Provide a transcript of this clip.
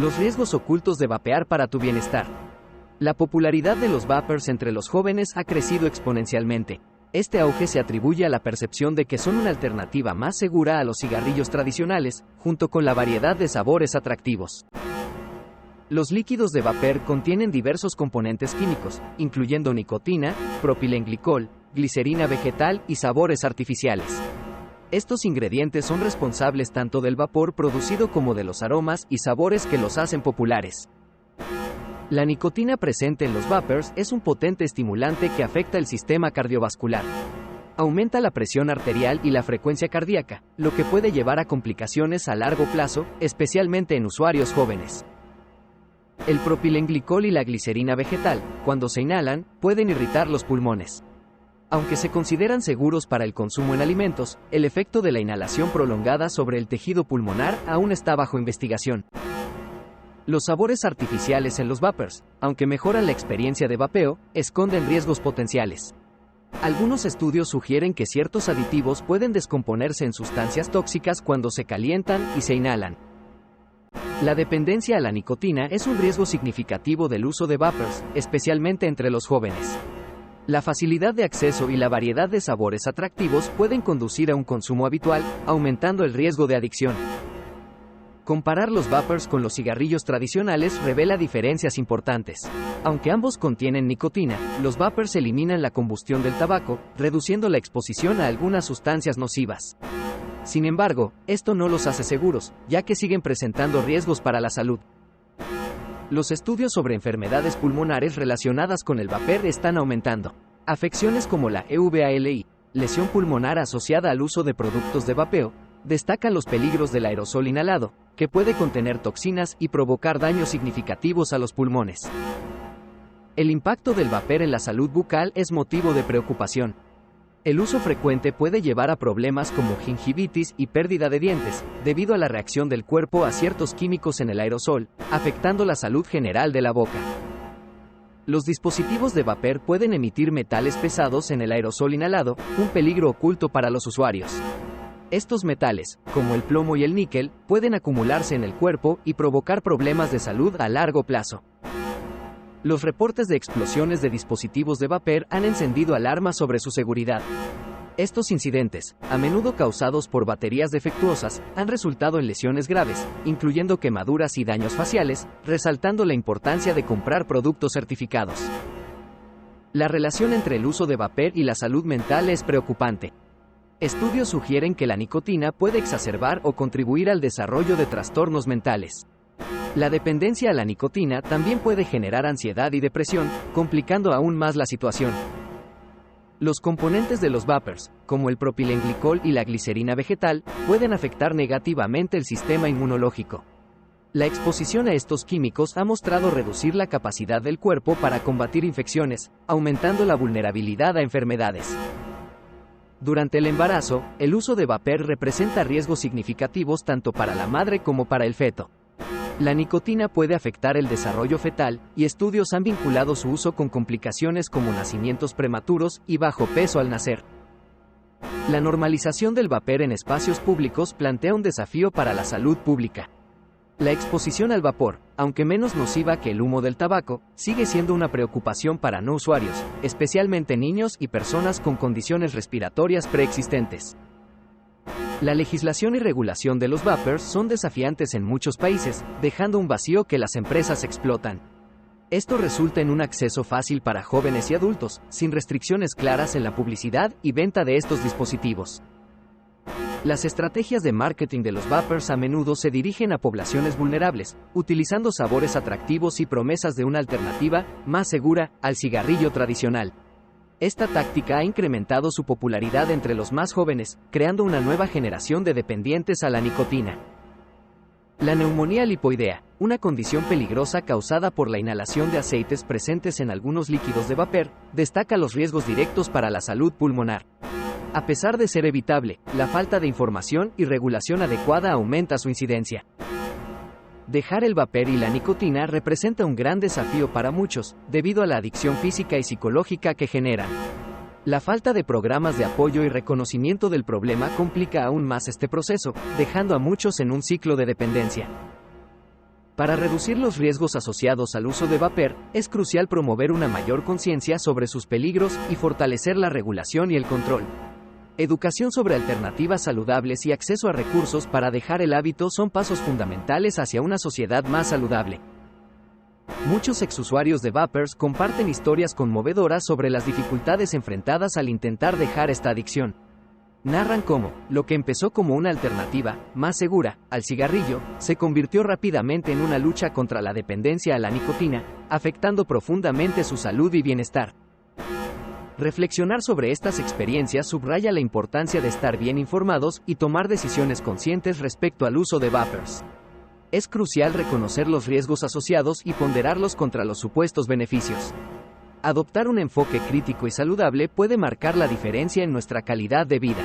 Los riesgos ocultos de vapear para tu bienestar. La popularidad de los vapers entre los jóvenes ha crecido exponencialmente. Este auge se atribuye a la percepción de que son una alternativa más segura a los cigarrillos tradicionales, junto con la variedad de sabores atractivos. Los líquidos de vapor contienen diversos componentes químicos, incluyendo nicotina, propilenglicol, glicerina vegetal y sabores artificiales. Estos ingredientes son responsables tanto del vapor producido como de los aromas y sabores que los hacen populares. La nicotina presente en los vapers es un potente estimulante que afecta el sistema cardiovascular. Aumenta la presión arterial y la frecuencia cardíaca, lo que puede llevar a complicaciones a largo plazo, especialmente en usuarios jóvenes. El propilenglicol y la glicerina vegetal, cuando se inhalan, pueden irritar los pulmones. Aunque se consideran seguros para el consumo en alimentos, el efecto de la inhalación prolongada sobre el tejido pulmonar aún está bajo investigación. Los sabores artificiales en los vapers, aunque mejoran la experiencia de vapeo, esconden riesgos potenciales. Algunos estudios sugieren que ciertos aditivos pueden descomponerse en sustancias tóxicas cuando se calientan y se inhalan. La dependencia a la nicotina es un riesgo significativo del uso de vapers, especialmente entre los jóvenes. La facilidad de acceso y la variedad de sabores atractivos pueden conducir a un consumo habitual, aumentando el riesgo de adicción. Comparar los vapers con los cigarrillos tradicionales revela diferencias importantes. Aunque ambos contienen nicotina, los vapers eliminan la combustión del tabaco, reduciendo la exposición a algunas sustancias nocivas. Sin embargo, esto no los hace seguros, ya que siguen presentando riesgos para la salud. Los estudios sobre enfermedades pulmonares relacionadas con el vapor están aumentando. Afecciones como la EUVALI, lesión pulmonar asociada al uso de productos de vapeo, destacan los peligros del aerosol inhalado, que puede contener toxinas y provocar daños significativos a los pulmones. El impacto del vapor en la salud bucal es motivo de preocupación. El uso frecuente puede llevar a problemas como gingivitis y pérdida de dientes, debido a la reacción del cuerpo a ciertos químicos en el aerosol, afectando la salud general de la boca. Los dispositivos de vapor pueden emitir metales pesados en el aerosol inhalado, un peligro oculto para los usuarios. Estos metales, como el plomo y el níquel, pueden acumularse en el cuerpo y provocar problemas de salud a largo plazo. Los reportes de explosiones de dispositivos de vapor han encendido alarmas sobre su seguridad. Estos incidentes, a menudo causados por baterías defectuosas, han resultado en lesiones graves, incluyendo quemaduras y daños faciales, resaltando la importancia de comprar productos certificados. La relación entre el uso de vapor y la salud mental es preocupante. Estudios sugieren que la nicotina puede exacerbar o contribuir al desarrollo de trastornos mentales. La dependencia a la nicotina también puede generar ansiedad y depresión, complicando aún más la situación. Los componentes de los vapers, como el propilenglicol y la glicerina vegetal, pueden afectar negativamente el sistema inmunológico. La exposición a estos químicos ha mostrado reducir la capacidad del cuerpo para combatir infecciones, aumentando la vulnerabilidad a enfermedades. Durante el embarazo, el uso de vapor representa riesgos significativos tanto para la madre como para el feto. La nicotina puede afectar el desarrollo fetal, y estudios han vinculado su uso con complicaciones como nacimientos prematuros y bajo peso al nacer. La normalización del vapor en espacios públicos plantea un desafío para la salud pública. La exposición al vapor, aunque menos nociva que el humo del tabaco, sigue siendo una preocupación para no usuarios, especialmente niños y personas con condiciones respiratorias preexistentes. La legislación y regulación de los vapers son desafiantes en muchos países, dejando un vacío que las empresas explotan. Esto resulta en un acceso fácil para jóvenes y adultos, sin restricciones claras en la publicidad y venta de estos dispositivos. Las estrategias de marketing de los vapers a menudo se dirigen a poblaciones vulnerables, utilizando sabores atractivos y promesas de una alternativa más segura al cigarrillo tradicional. Esta táctica ha incrementado su popularidad entre los más jóvenes, creando una nueva generación de dependientes a la nicotina. La neumonía lipoidea, una condición peligrosa causada por la inhalación de aceites presentes en algunos líquidos de vapor, destaca los riesgos directos para la salud pulmonar. A pesar de ser evitable, la falta de información y regulación adecuada aumenta su incidencia. Dejar el vapor y la nicotina representa un gran desafío para muchos, debido a la adicción física y psicológica que generan. La falta de programas de apoyo y reconocimiento del problema complica aún más este proceso, dejando a muchos en un ciclo de dependencia. Para reducir los riesgos asociados al uso de vapor, es crucial promover una mayor conciencia sobre sus peligros y fortalecer la regulación y el control. Educación sobre alternativas saludables y acceso a recursos para dejar el hábito son pasos fundamentales hacia una sociedad más saludable. Muchos exusuarios de vapers comparten historias conmovedoras sobre las dificultades enfrentadas al intentar dejar esta adicción. Narran cómo, lo que empezó como una alternativa, más segura, al cigarrillo, se convirtió rápidamente en una lucha contra la dependencia a la nicotina, afectando profundamente su salud y bienestar. Reflexionar sobre estas experiencias subraya la importancia de estar bien informados y tomar decisiones conscientes respecto al uso de vapers. Es crucial reconocer los riesgos asociados y ponderarlos contra los supuestos beneficios. Adoptar un enfoque crítico y saludable puede marcar la diferencia en nuestra calidad de vida.